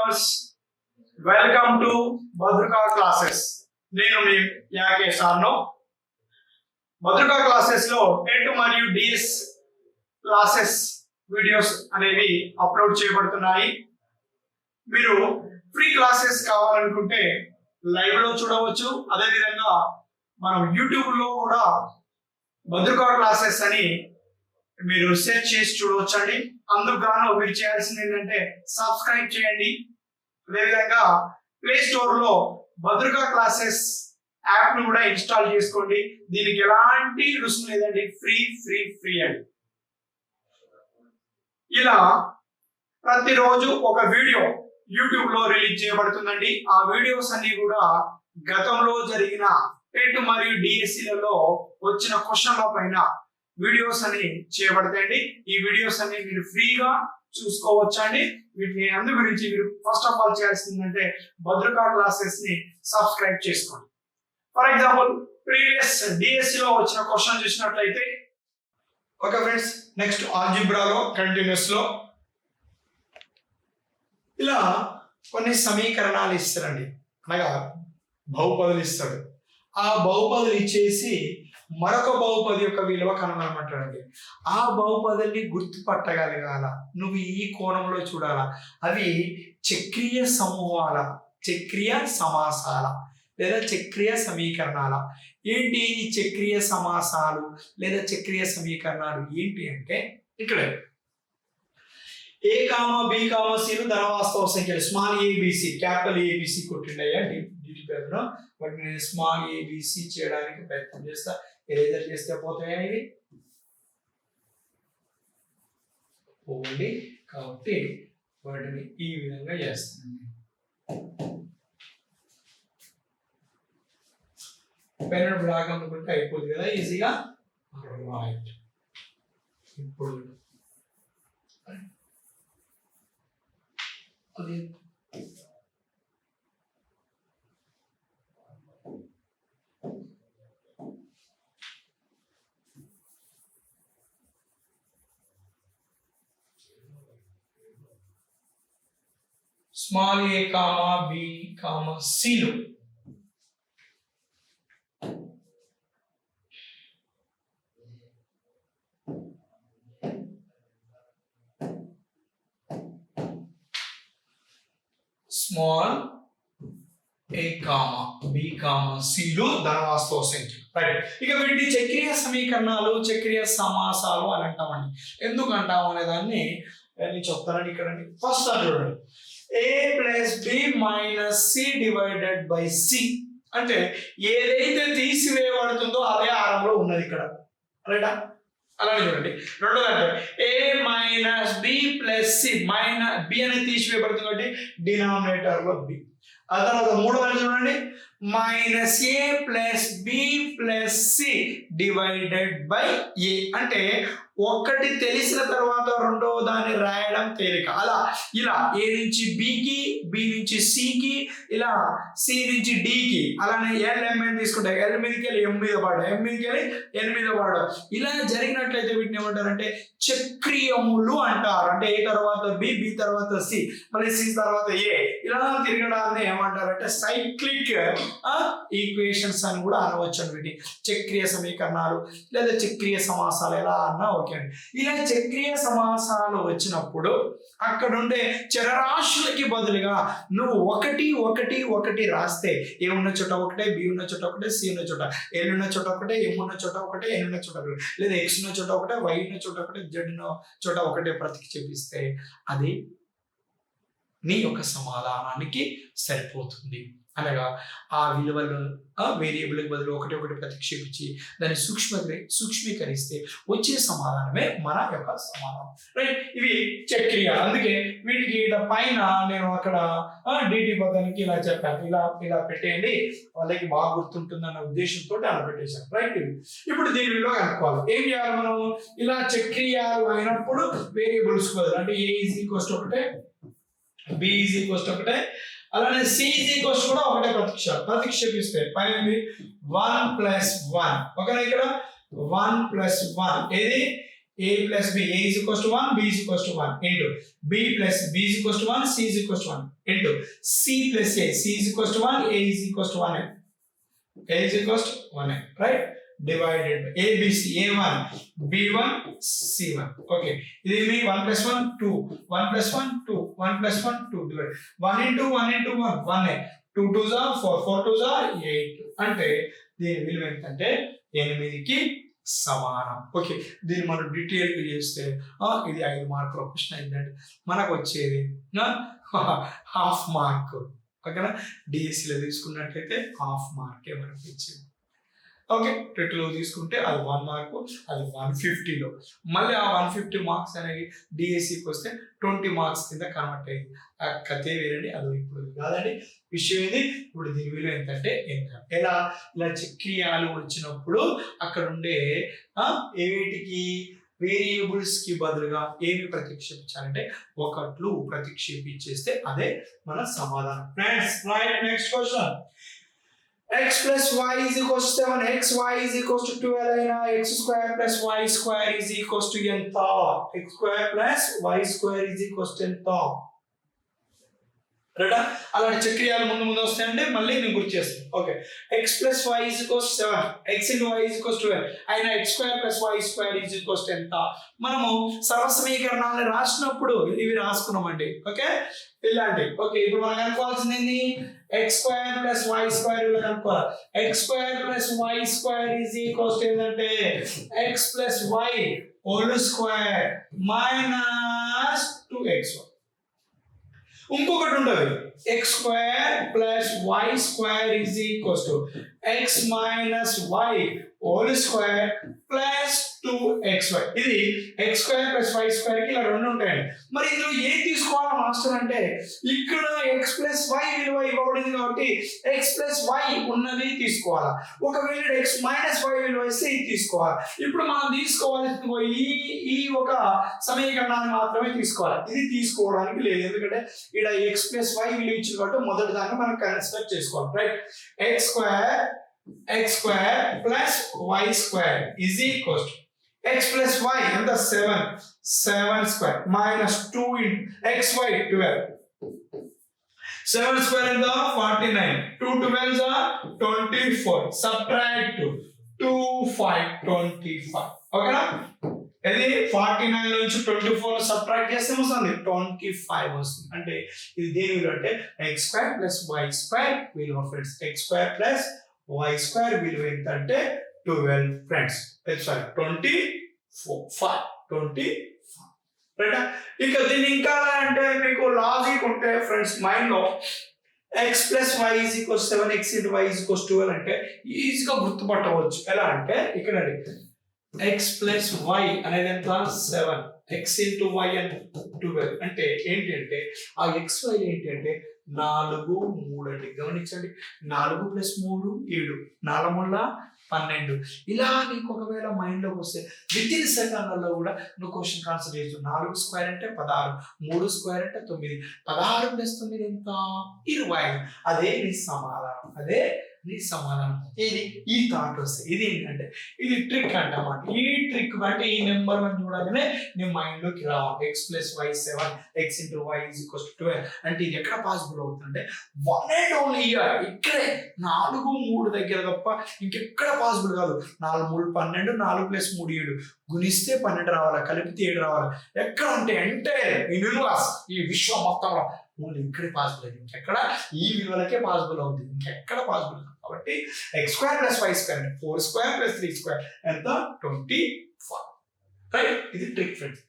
Viewers, welcome to భద్రకా classes. నేను మీ యాకే సార్ను. భద్రకా classes లో TET మరియు డిఎస్ క్లాసెస్ వీడియోస్ అనేవి అప్లోడ్ చేయబడుతున్నాయి. మీరు ఫ్రీ క్లాసెస్ కావాలనుకుంటే లైవ్ లో చూడవచ్చు. అదేవిధంగా మనం యూట్యూబ్ లో కూడా భద్రకా క్లాసెస్ అని మీరు సెర్చ్ చేసి చూడవచ్చండి. అందుకు గాను మీరు చేయాల్సింది ఏంటంటే సబ్స్క్రైబ్ చేయండి. అదేవిధంగా ప్లే స్టోర్ లో భద్రకా క్లాసెస్ యాప్ ను కూడా ఇన్స్టాల్ చేసుకోండి. దీనికి ఎలాంటి రుసుము లేదండి, ఫ్రీ ఫ్రీ ఫ్రీ అండి. ఇలా ప్రతిరోజు ఒక వీడియో యూట్యూబ్ లో రిలీజ్ చేయబడుతుందండి. ఆ వీడియోస్ అన్ని కూడా గతంలో జరిగిన టెట్ మరియు డిఎస్సిలలో వచ్చిన క్వశ్చన్ల పైన వీడియోస్ అని చేయబడతాయండి. ఈ వీడియోస్ అన్ని మీరు ఫ్రీగా చూసుకోవచ్చండి. వీటిని అందు గురించి మీరు ఫస్ట్ ఆఫ్ ఆల్ చేయాల్సిందంటే భద్రకా క్లాసెస్ ని సబ్స్క్రైబ్ చేసుకోండి. ఫర్ ఎగ్జాంపుల్ ప్రీవియస్ డిఎస్సి లో వచ్చిన క్వశ్చన్ చూసినట్లయితే, ఓకే ఫ్రెండ్స్, నెక్స్ట్ ఆల్జిబ్రాలో కంటిన్యూస్ లో ఇలా కొన్ని సమీకరణాలు ఇస్తారండి, అనగా బహుపదులు ఇస్తాడు. ఆ బహుపదులు ఇచ్చేసి మరొక బహుపది యొక్క విలువ కనుగొనమంటాడండి. ఆ బహుపదుల్ని గుర్తుపట్టగలగాల, నువ్వు ఈ కోణంలో చూడాలా. అవి చక్రీయ సమూహాల, చక్రీయ సమాసాల లేదా చక్రీయ సమీకరణాల. ఏంటి ఈ చక్రీయ సమాసాలు లేదా చక్రీయ సమీకరణాలు ఏంటి అంటే, ఇక్కడ ఏ కామా బి కామా సిలు ధనవాస్తవ సంఖ్యలు స్మాల్ ఏబిసి, క్యాపిటల్ ఏబిసి కొట్టిండయ్యా డిటి పేరును. వాటిని నేను స్మాల్ ఏబిసి చేయడానికి ప్రయత్నం చేస్తా. ఎరేజర్ చేస్తే పోతాయా ఇవి? పోండి. కాబట్టి వాటిని ఈ విధంగా చేస్తాను. పెన్ బ్లాక్ అనుకుంటే అయిపోతుంది కదా ఈజీగా. రైట్, ఇప్పుడు అది స్మాల్ ఏ కామా బి కామా సిలు స్మాల్ ఏ కామా బి కామా సిలు ధనవాస్తవ సంఖ్య. రైట్, ఇక వీటి చక్రీయ సమీకరణాలు, చక్రీయ సమాసాలు అని అంటామండి. ఎందుకు అంటాము అనే దాన్ని నేను చెప్తానండి. ఇక్కడ ఫస్ట్ అని చూడండి, A plus B minus C divided by C అంటే ఏదైతే తీసివేయబడుతుందో అదే ఆరంలో ఉన్నది ఇక్కడ. రైటా? అలానే చూడండి. రెండోదంటే A minus B plus C, minus B అనేది తీసివేయబడుతుంది కాబట్టి డినామినేటర్ లో బి. ఆ తర్వాత మూడోదాన్ని చూడండి, minus A plus B plus C divided by A అంటే ఒకటి తెలిసిన తర్వాత రెండో దాన్ని రాయడం తేలిక. అలా ఇలా ఏ నుంచి బికి, బి నుంచి సికి, ఇలా సి నుంచి డికి, అలానే ఎల్ఎంఎన్ తీసుకుంటే ఎల్ మీదకి వెళ్ళి ఎం మీద పడ, ఎం మీదకి వెళ్ళి ఎన్ మీద పడ. ఇలా జరిగినట్లయితే వీటిని ఏమంటారంటే చక్రీయములు అంటారు. అంటే ఏ తర్వాత బి, బి తర్వాత సి, మళ్ళీ సి తర్వాత ఏ, ఇలా తిరగడాన్ని ఏమంటారంటే సైక్లిక్ ఈక్వేషన్స్ అని కూడా అనవచ్చు. వీటి చక్రీయ సమీకరణాలు లేదా చక్రీయ సమాసాలు ఎలా అన్నా ఓకే అండి. ఇలా చక్రీయ సమాసాలు వచ్చినప్పుడు అక్కడ ఉండే చరరాశులకి బదులుగా నువ్వు ఒకటి ఒకటి ఒకటి రాస్తే, ఏ ఉన్న చోట ఒకటే, బి ఉన్న చోట ఒకటే, సి ఉన్న చోట, ఎల్ ఉన్న చోట ఒకటే, ఎం ఉన్న చోట ఒకటే, ఎన్ ఉన్న చోట ఒకటే, లేదా ఎక్స్ ఉన్న చోట ఒకటే, వై ఉన్న చోట ఒకటే, జెడ్ ఉన్న చోట ఒకటే ప్రతికి చూపిస్తే అది నీ యొక్క సమాధానానికి సరిపోతుంది. అనగా ఆ విలువలు వేరియబుల్ బదులు ఒకటి ఒకటి ప్రతిక్షేపించి దాన్ని సూక్ష్మీకరిస్తే వచ్చే సమాధానమే మన యొక్క సమాధానం. రైట్, ఇవి చక్రీయ. అందుకే వీటికి పైన నేను అక్కడ డిటి పదానికి ఇలా చెప్పాను, ఇలా ఇలా పెట్టేయండి, వాళ్ళకి బాగా గుర్తుంటుందన్న ఉద్దేశంతో అలా పెట్టేశాను. రైట్, ఇప్పుడు దీని విలువ కనుక్కోవాలి. ఏం చేయాలి మనం? ఇలా చక్రీయాలు అయినప్పుడు వేరియబుల్స్ బదులు అంటే ఏ ఈజ్ ఈక్వల్స్ టు ఒకటే, బి ఈజ్ ఈక్వల్స్ టు ఒకటే, అలానే సి ఈజ్ ఈక్వల్స్ కూడా ఒకటే ప్రతిక్షేపిస్తే పైన 1 + 1. ఓకేనా? ఇక్కడ 1 + 1 ఏది a plus b, a is equals to 1, b is equals to 1 into b plus b is equals to 1, c is equals to 1 into c plus a, c is equals to 1, a is equals to 1, a is equals to 1, right? Divided by a, b, c, a1, b1, c1. Okay, this means 1 plus 1, 2, 1 plus 1, 2, 1 plus 1, 2, divide 1 into 1 into 1, 1, 2 2s are 4, 4 2s are 8. అంటే దీని విలువ ఎంతంటే 8కి సమానం. Okay, దీన్ని మనం detail గా చేస్తే ఇది 5 మార్కుల క్వశ్చన్ అయిందండి. మనకు వచ్చేది హాఫ్ మార్క్. ఓకేనా, డిఎస్సిలో తీసుకున్నట్లయితే హాఫ్ మార్కే మనకి ఇచ్చింది. ఓకే, టెట్లో తీసుకుంటే అది 1 మార్కు, అది 150లో. మళ్ళీ ఆ 150 మార్క్స్ అనేవి డిఎస్సికి వస్తే 20 మార్క్స్ కింద కన్వర్ట్ అయ్యింది. ఆ కథే వేరండి, అది ఇప్పుడు కాదండి. విషయం ఇది, ఇప్పుడు దీని విలువ ఏంటంటే ఎలా ఇలా చక్రీయాలు వచ్చినప్పుడు అక్కడ ఉండే ఏమిటికి వేరియబుల్స్ కి బదులుగా ఏమి ప్రతిక్షేపించాలంటే ఒకట్లు ప్రతిక్షేపించేస్తే అదే మన సమాధానం. Friends, right, next question. x plus y is equals to 7, x y is equals to 12 అయినా x square plus y square is equals to ఎంత? x square plus y square is equals to ఎంత? రైటా? అలాంటి చక్రీయాలు ముందు ముందు వస్తాయంటే మళ్ళీ నేను గుర్తు చేస్తాను. Okay, x plus y is equals to 7, x into y is equals to 12 అయినా x square plus y square is equals to ఎంత? మనము సర్వసమీకరణాలను రాసినప్పుడు ఇవి రాసుకున్నామండి. ఓకే, ఇలాంటి. ఓకే, ఇప్పుడు మనం కనుక్కోవాల్సింది ఏంది? x square plus y square విలువ కనుక్కోవాలి. x square plus y square is equals to ఏంటంటే x plus y whole square minus 2xy. ఇంకొకటి ఉంటుంది, x square plus y square is equals to x minus y whole square plus 2xy. ఇది x square plus y square కి ఇలా రెండు ఉంటాయండి. మరి ఇందులో ఏం తీసుకోవాలా మాస్టర్ అంటే, ఇక్కడ x plus y విలువ ఇవ్వబడింది కాబట్టి x plus y ఉన్నది తీసుకోవాలా. ఒకవేళ x minus y విలువ ఇస్తే ఇది తీసుకోవాలి. ఇప్పుడు మనం తీసుకోవాల్సింది ఈ ఒక సమీకరణాన్ని మాత్రమే తీసుకోవాలి. ఇది తీసుకోవడానికి లేదు, ఎందుకంటే ఇక్కడ x plus y విలువ ఇచ్చింది కాబట్టి మొదటి దాన్ని మనం కన్సిడర్ చేసుకోవాలి. Right, x square plus y square is equals to x plus y ఎంత 7 square minus 2 into xy 12. 7 square ఎంత 49, 2 12s are 24, subtract 2 5 25. ఓకేనా, ఇది 49 నుంచి 24 సబ్ట్రాక్ట్ చేస్తే వస్తుంది 25 వస్తుంది. అంటే ఇది దేని విలువ అంటే x square plus y square విలువ friends. x square plus y square విలువ ఎంత అంటే 12 ఫ్రెండ్స్. సారీ 25. రైట్, ఇక దీన్ని ఇంకా అంటే మీకు లాజిక్ ఉంటే ఫ్రెండ్స్ మైండ్ లో x plus y is equals 7, x into y is equals 12 అంటే ఈజీగా గుర్తుపట్టవచ్చు. ఎలా అంటే ఇక్కడ x plus y అనేది ఎంత 7, x into y and 12 అంటే ఏంటి అంటే ఆ xy ఏంటి అంటే 4 3 అండి. గమనించండి, 4 plus 3 7, 4 3 12. ఇలా నీకు ఒకవేళ మైండ్ లోకి వస్తే విత్ ఇన్ సెకండ్లలో కూడా నువ్వు క్వశ్చన్ ఆన్సర్ చేయొచ్చు. 4 స్క్వేర్ అంటే 16, 3 స్క్వేర్ అంటే 9, 16 ప్లస్ 9 ఎంత 25. అదే నీ సమాధానం, అదే నీ సమాధానం. ఇది ఈ థాట్ వస్తే ఇది ఏంటంటే ఇది ట్రిక్ అంటామాట. ఈ ట్రిక్ అంటే ఈ నెంబర్ మనం చూడగానే నీ మైండ్ లోకి రావాలి. x plus y 7, x into y is equals to 12 అంటే ఇది ఎక్కడ పాసిబుల్ అవుతుందంటే వన్ అండ్ ఓన్లీ ఇయర్ ఇక్కడే 4 3 దగ్గర తప్ప ఇంకెక్కడ పాసిబుల్ కాదు. 4 3 12, 4 plus 3 7, గుణిస్తే 12 రావాలి, కలిపితే 7 రావాలి. ఎక్కడ అంటే ఎంటైర్ యూనివర్స్ ఈ విశ్వం మొత్తంలో ఓన్లీ ఇక్కడే పాసిబుల్ అయింది. ఇంకెక్కడ ఈ విలువలకే పాసిబుల్ అవుతుంది, ఇంకెక్కడ పాసిబుల్ కాదు. కాబట్టి x square plus y square అంటే 4 square plus 3 square ఎంత 24. రైట్, ఇది ట్రిక్ ఫ్రెండ్స్.